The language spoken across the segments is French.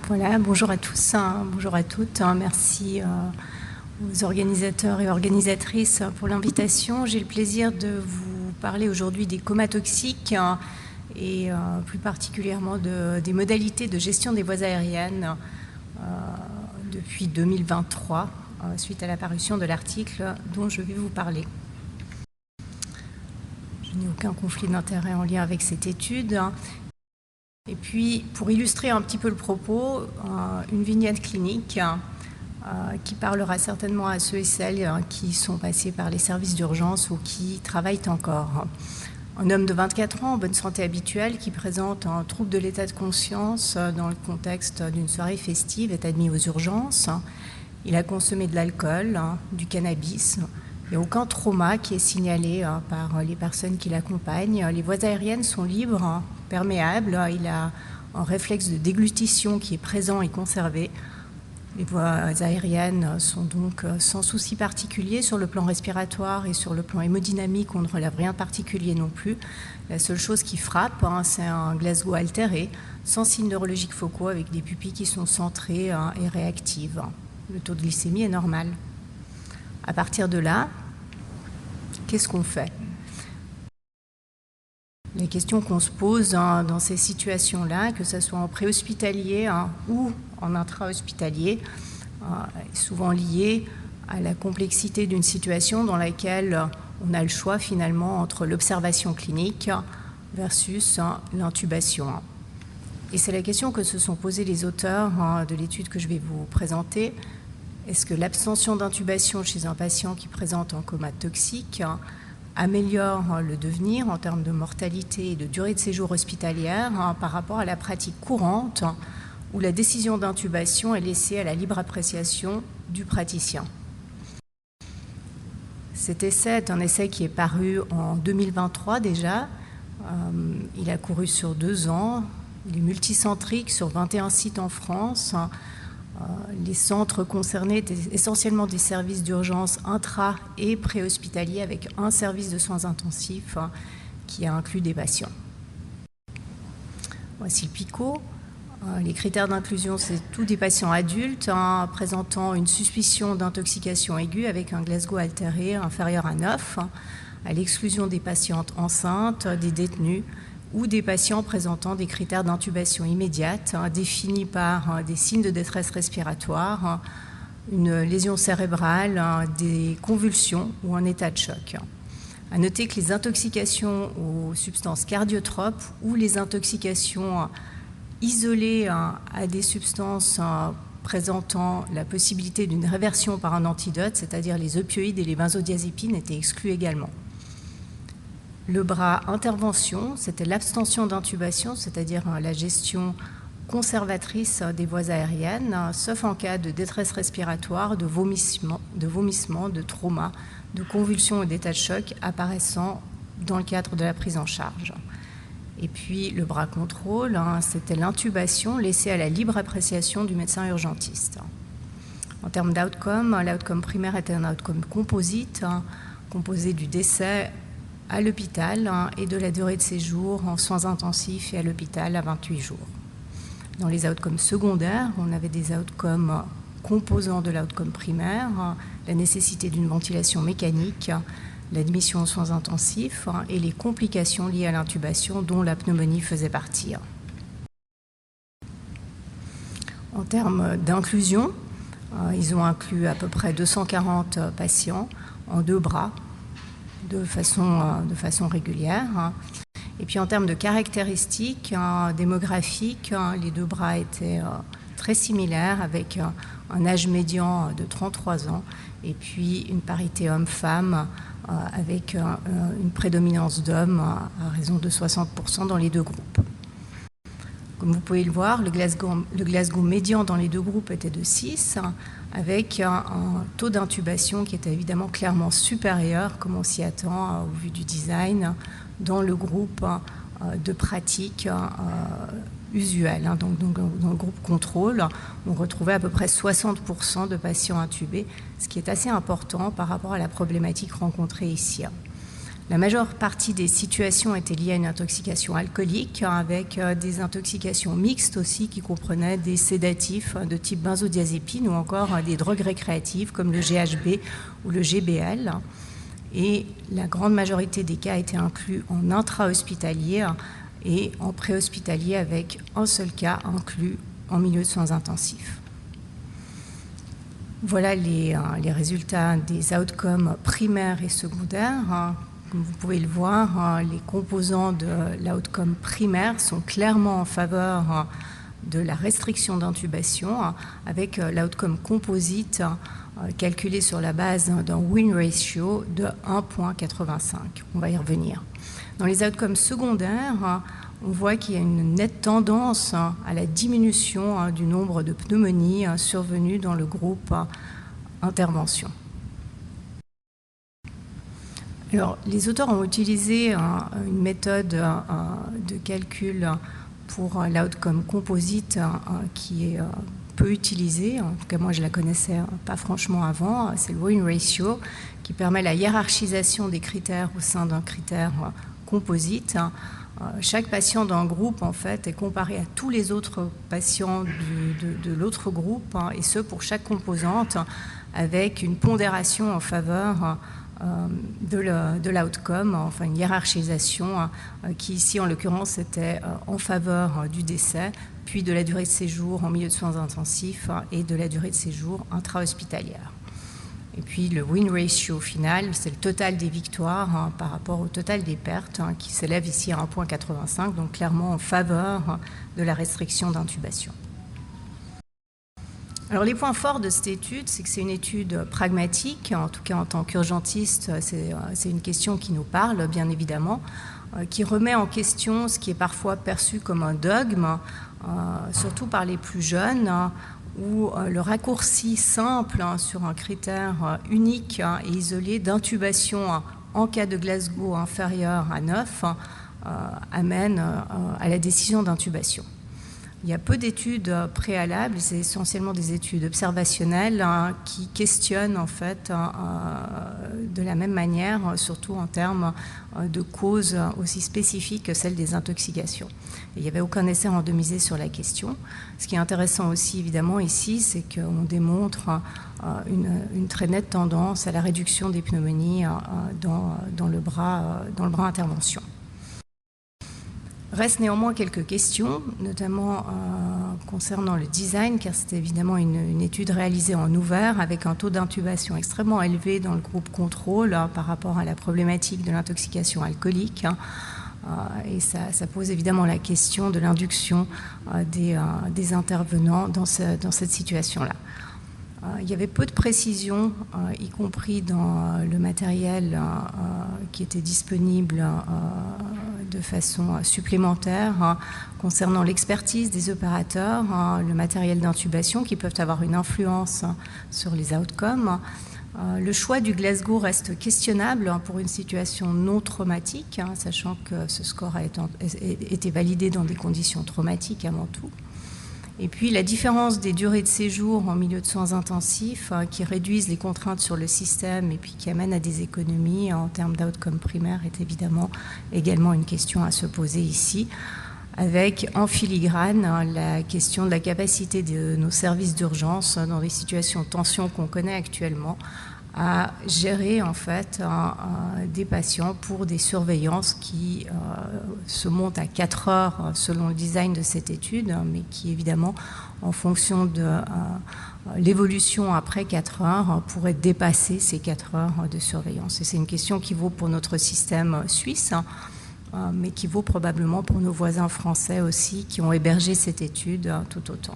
Voilà, bonjour à tous, bonjour à toutes. Merci aux organisateurs et organisatrices pour l'invitation. J'ai le plaisir de vous parler aujourd'hui des comas toxiques et plus particulièrement des modalités de gestion des voies aériennes depuis 2023, suite à l'apparition de l'article dont je vais vous parler. Je n'ai aucun conflit d'intérêt en lien avec cette étude. Et puis, pour illustrer un petit peu le propos, une vignette clinique qui parlera certainement à ceux et celles qui sont passés par les services d'urgence ou qui travaillent encore. Un homme de 24 ans en bonne santé habituelle qui présente un trouble de l'état de conscience dans le contexte d'une soirée festive est admis aux urgences. Il a consommé de l'alcool, du cannabis. Il n'y a aucun trauma qui est signalé par les personnes qui l'accompagnent. Les voies aériennes sont libres, perméables. Il a un réflexe de déglutition qui est présent et conservé. Les voies aériennes sont donc sans souci particulier sur le plan respiratoire et sur le plan hémodynamique. On ne relève rien de particulier non plus. La seule chose qui frappe, c'est un Glasgow altéré, sans signes neurologiques focaux, avec des pupilles qui sont centrées et réactives. Le taux de glycémie est normal. À partir de là, qu'est-ce qu'on fait? Les questions qu'on se pose dans ces situations-là, que ce soit en préhospitalier ou en intra-hospitalier, est souvent liées à la complexité d'une situation dans laquelle on a le choix finalement entre l'observation clinique versus l'intubation. Et c'est la question que se sont posées les auteurs de l'étude que je vais vous présenter. Est-ce que l'abstention d'intubation chez un patient qui présente un coma toxique améliore le devenir en termes de mortalité et de durée de séjour hospitalière par rapport à la pratique courante où la décision d'intubation est laissée à la libre appréciation du praticien? Cet essai est un essai qui est paru en 2023 déjà. Il a couru sur 2 ans. Il est multicentrique sur 21 sites en France. Les centres concernés étaient essentiellement des services d'urgence intra- et préhospitaliers avec un service de soins intensifs qui a inclus des patients. Voici le PICO. Les critères d'inclusion, c'est tous des patients adultes présentant une suspicion d'intoxication aiguë avec un Glasgow altéré inférieur à 9, à l'exclusion des patientes enceintes, des détenus, ou des patients présentant des critères d'intubation immédiate définis par des signes de détresse respiratoire, une lésion cérébrale, des convulsions ou un état de choc. À noter que les intoxications aux substances cardiotropes ou les intoxications isolées à des substances présentant la possibilité d'une réversion par un antidote, c'est-à-dire les opioïdes et les benzodiazépines, étaient exclus également. Le bras intervention, c'était l'abstention d'intubation, c'est-à-dire la gestion conservatrice des voies aériennes, sauf en cas de détresse respiratoire, de vomissement, de trauma, de convulsions et d'état de choc apparaissant dans le cadre de la prise en charge. Et puis le bras contrôle, c'était l'intubation laissée à la libre appréciation du médecin urgentiste. En termes d'outcome, l'outcome primaire était un outcome composite, composé du décès à l'hôpital et de la durée de séjour en soins intensifs et à l'hôpital à 28 jours. Dans les outcomes secondaires, on avait des outcomes composants de l'outcome primaire, la nécessité d'une ventilation mécanique, l'admission aux soins intensifs et les complications liées à l'intubation dont la pneumonie faisait partie. En termes d'inclusion, ils ont inclus à peu près 240 patients en 2 bras, de façon régulière. Et puis en termes de caractéristiques démographiques, les 2 bras étaient très similaires avec un âge médian de 33 ans et puis une parité homme-femme avec une prédominance d'hommes à raison de 60% dans les 2 groupes. Comme vous pouvez le voir, le Glasgow médian dans les 2 groupes était de 6, avec un taux d'intubation qui était évidemment clairement supérieur, comme on s'y attend au vu du design, dans le groupe de pratique usuelle. Donc dans le groupe contrôle, on retrouvait à peu près 60% de patients intubés, ce qui est assez important par rapport à la problématique rencontrée ici. La majeure partie des situations étaient liées à une intoxication alcoolique, avec des intoxications mixtes aussi qui comprenaient des sédatifs de type benzodiazépine ou encore des drogues récréatives comme le GHB ou le GBL. Et la grande majorité des cas étaient inclus en intra-hospitalier et en préhospitalier avec un seul cas inclus en milieu de soins intensifs. Voilà les résultats des outcomes primaires et secondaires. Comme vous pouvez le voir, les composants de l'outcome primaire sont clairement en faveur de la restriction d'intubation, avec l'outcome composite calculé sur la base d'un win ratio de 1,85. On va y revenir. Dans les outcomes secondaires, on voit qu'il y a une nette tendance à la diminution du nombre de pneumonies survenues dans le groupe intervention. Alors, les auteurs ont utilisé une méthode de calcul pour l'outcome composite qui est peu utilisée. En tout cas, moi, je ne la connaissais pas franchement avant. C'est le win ratio qui permet la hiérarchisation des critères au sein d'un critère composite. Chaque patient d'un groupe, en fait, est comparé à tous les autres patients de l'autre groupe, et ce, pour chaque composante, avec une pondération en faveur de l'outcome, enfin une hiérarchisation qui ici en l'occurrence était en faveur du décès, puis de la durée de séjour en milieu de soins intensifs et de la durée de séjour intra-hospitalière. Et puis le win ratio final, c'est le total des victoires par rapport au total des pertes qui s'élève ici à 1,85, donc clairement en faveur de la restriction d'intubation. Alors les points forts de cette étude, c'est que c'est une étude pragmatique, en tout cas en tant qu'urgentiste, c'est une question qui nous parle, bien évidemment, qui remet en question ce qui est parfois perçu comme un dogme, surtout par les plus jeunes, où le raccourci simple sur un critère unique et isolé d'intubation en cas de Glasgow inférieur à 9 amène à la décision d'intubation. Il y a peu d'études préalables, c'est essentiellement des études observationnelles qui questionnent en fait de la même manière, surtout en termes de causes aussi spécifiques que celles des intoxications. Et il n'y avait aucun essai randomisé sur la question. Ce qui est intéressant aussi évidemment ici, c'est qu'on démontre une très nette tendance à la réduction des pneumonies dans le bras intervention. Restent néanmoins quelques questions, notamment concernant le design, car c'était évidemment une étude réalisée en ouvert avec un taux d'intubation extrêmement élevé dans le groupe contrôle par rapport à la problématique de l'intoxication alcoolique. Et ça pose évidemment la question de l'induction des intervenants dans cette situation-là. Il y avait peu de précisions, y compris dans le matériel qui était disponible de façon supplémentaire concernant l'expertise des opérateurs, le matériel d'intubation qui peuvent avoir une influence sur les outcomes. Le choix du Glasgow reste questionnable pour une situation non traumatique, sachant que ce score a été validé dans des conditions traumatiques avant tout. Et puis la différence des durées de séjour en milieu de soins intensifs qui réduisent les contraintes sur le système et puis qui amènent à des économies en termes d'outcome primaire est évidemment également une question à se poser ici, avec en filigrane la question de la capacité de nos services d'urgence dans les situations de tension qu'on connaît actuellement à gérer en fait des patients pour des surveillances qui se montent à 4 heures selon le design de cette étude, mais qui évidemment en fonction de l'évolution après 4 heures pourrait dépasser ces 4 heures de surveillance. Et c'est une question qui vaut pour notre système suisse, mais qui vaut probablement pour nos voisins français aussi qui ont hébergé cette étude tout autant.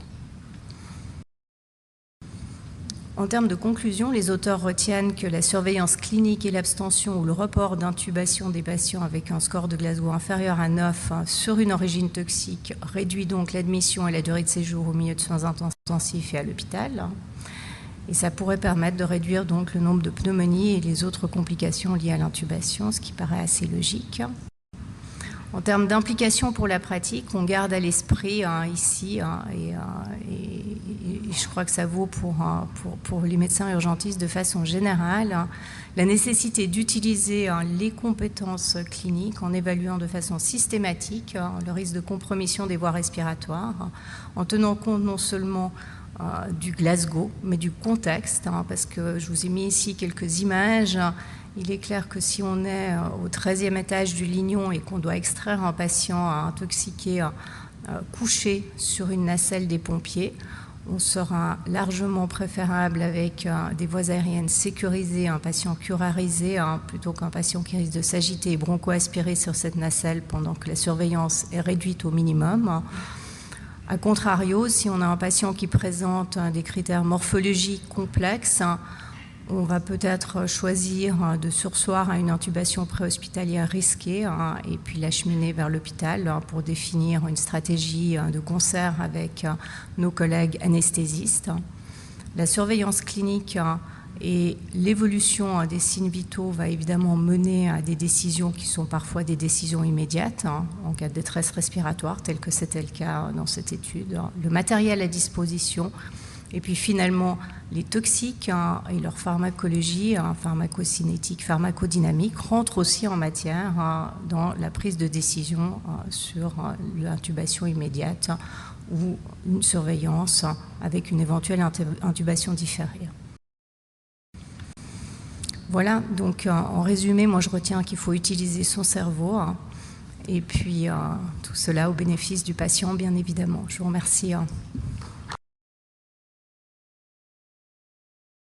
En termes de conclusion, les auteurs retiennent que la surveillance clinique et l'abstention ou le report d'intubation des patients avec un score de Glasgow inférieur à 9 sur une origine toxique réduit donc l'admission et la durée de séjour au milieu de soins intensifs et à l'hôpital. Et ça pourrait permettre de réduire donc le nombre de pneumonies et les autres complications liées à l'intubation, ce qui paraît assez logique. En termes d'implication pour la pratique, on garde à l'esprit ici, et je crois que ça vaut pour les médecins urgentistes de façon générale, la nécessité d'utiliser les compétences cliniques en évaluant de façon systématique le risque de compromission des voies respiratoires, en tenant compte non seulement du Glasgow, mais du contexte, parce que je vous ai mis ici quelques images. Il est clair que si on est au 13e étage du Lignon et qu'on doit extraire un patient intoxiqué couché sur une nacelle des pompiers, on sera largement préférable avec des voies aériennes sécurisées, un patient curarisé, plutôt qu'un patient qui risque de s'agiter et broncho-aspirer sur cette nacelle pendant que la surveillance est réduite au minimum. A contrario, si on a un patient qui présente des critères morphologiques complexes, on va peut-être choisir de surseoir à une intubation préhospitalière risquée et puis l'acheminer vers l'hôpital pour définir une stratégie de concert avec nos collègues anesthésistes. La surveillance clinique et l'évolution des signes vitaux va évidemment mener à des décisions qui sont parfois des décisions immédiates en cas de détresse respiratoire, tel que c'était le cas dans cette étude. Le matériel à disposition, et puis finalement les toxiques et leur pharmacologie, pharmacocinétique, pharmacodynamique, rentrent aussi en matière dans la prise de décision sur l'intubation immédiate ou une surveillance avec une éventuelle intubation différée. Voilà, donc en résumé, moi je retiens qu'il faut utiliser son cerveau et puis tout cela au bénéfice du patient, bien évidemment. Je vous remercie.